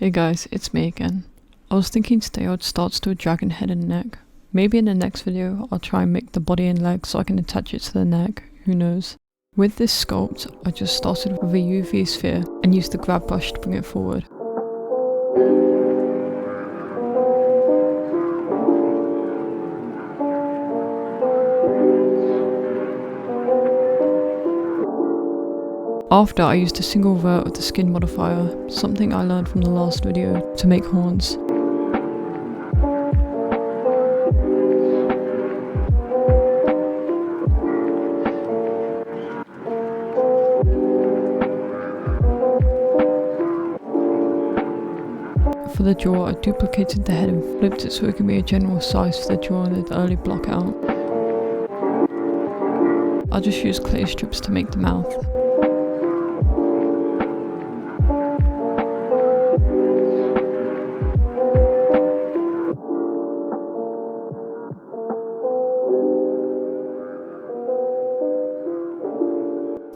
Hey guys, it's me again. I was thinking today I'd start to do a dragon head and neck. Maybe in the next video I'll try and make the body and legs so I can attach it to the neck, who knows. With this sculpt, I just started with a UV sphere and used the grab brush to bring it forward. After, I used a single vert of the skin modifier, something I learned from the last video, to make horns. For the jaw, I duplicated the head and flipped it so it can be a general size for the jaw and the early block out. I just used clay strips to make the mouth.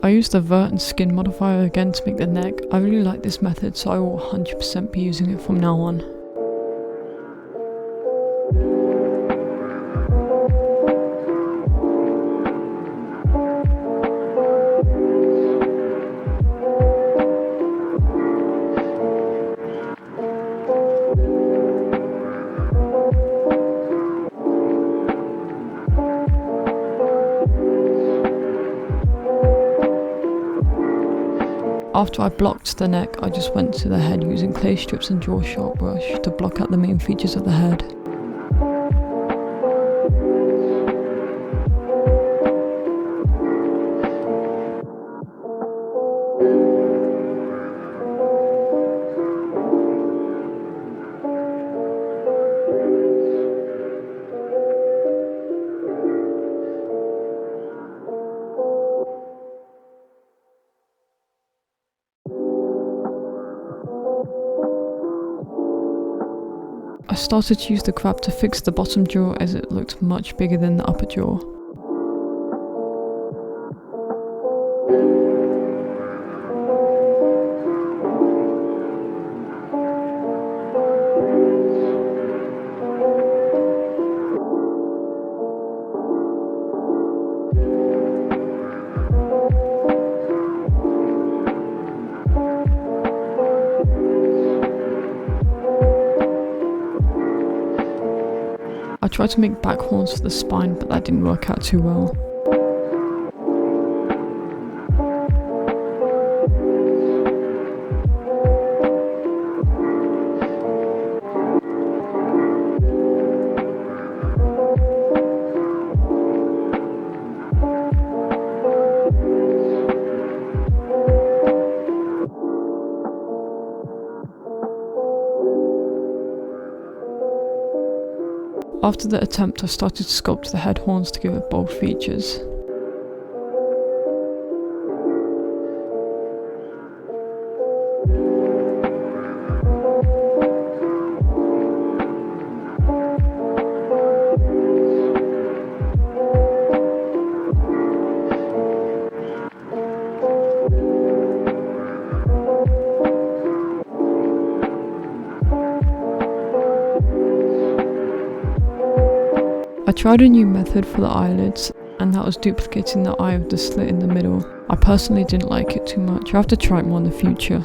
I used the vert and skin modifier again to make the neck. I really like this method, so I will 100% be using it from now on. After I blocked the neck, I just went to the head using clay strips and draw sharp brush to block out the main features of the head. I started to use the grab to fix the bottom jaw as it looked much bigger than the upper jaw. I tried to make back horns for the spine, but that didn't work out too well. After the attempt, I started to sculpt the head horns to give it bold features. I tried a new method for the eyelids, and that was duplicating the eye with the slit in the middle. I personally didn't like it too much. I have to try it more in the future.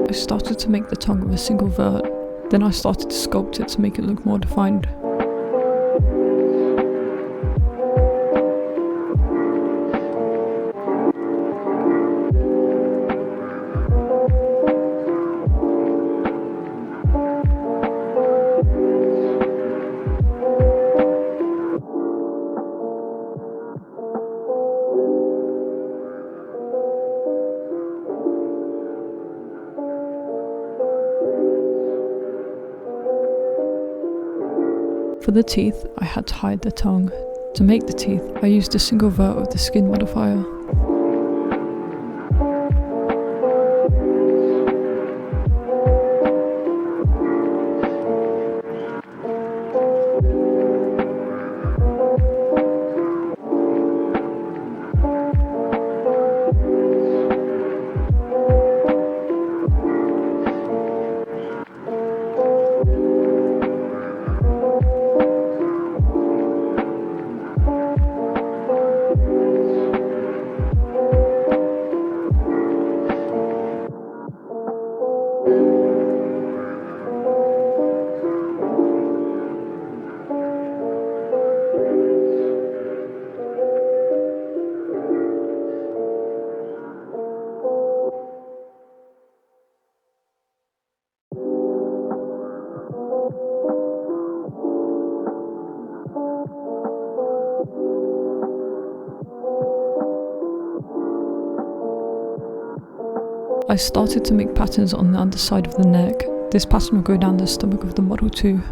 I started to make the tongue with a single vert. Then I started to sculpt it to make it look more defined. For the teeth, I had to hide the tongue. To make the teeth, I used a single vert of the skin modifier. I started to make patterns on the underside of the neck. This pattern will go down the stomach of the model too.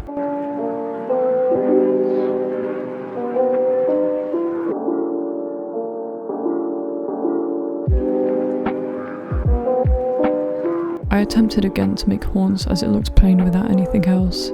I attempted again to make horns as it looked plain without anything else.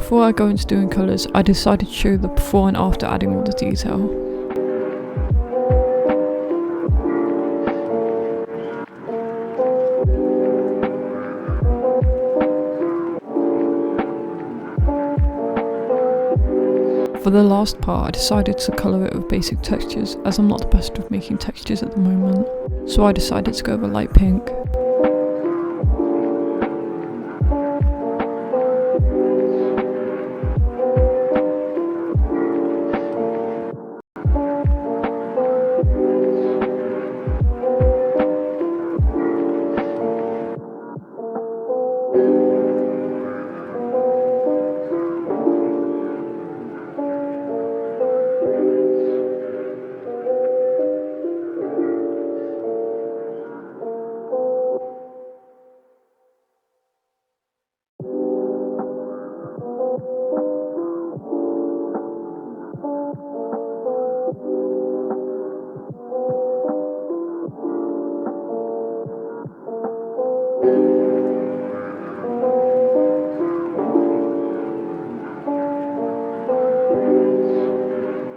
before I go into doing colours, I decided to show the before and after adding all the detail. For the last part, I decided to colour it with basic textures, as I'm not the best with making textures at the moment, so I decided to go with light pink.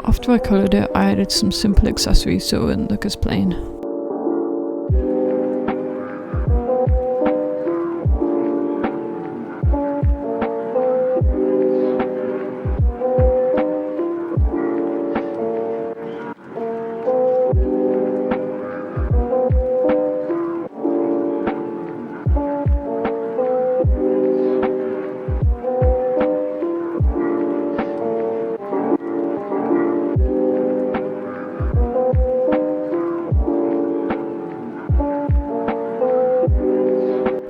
After I coloured it, I added some simple accessories so it wouldn't look as plain.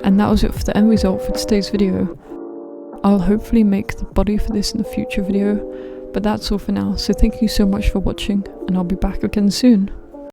And that was it for the end result for today's video. I'll hopefully make the body for this in a future video, but that's all for now, so thank you so much for watching, and I'll be back again soon.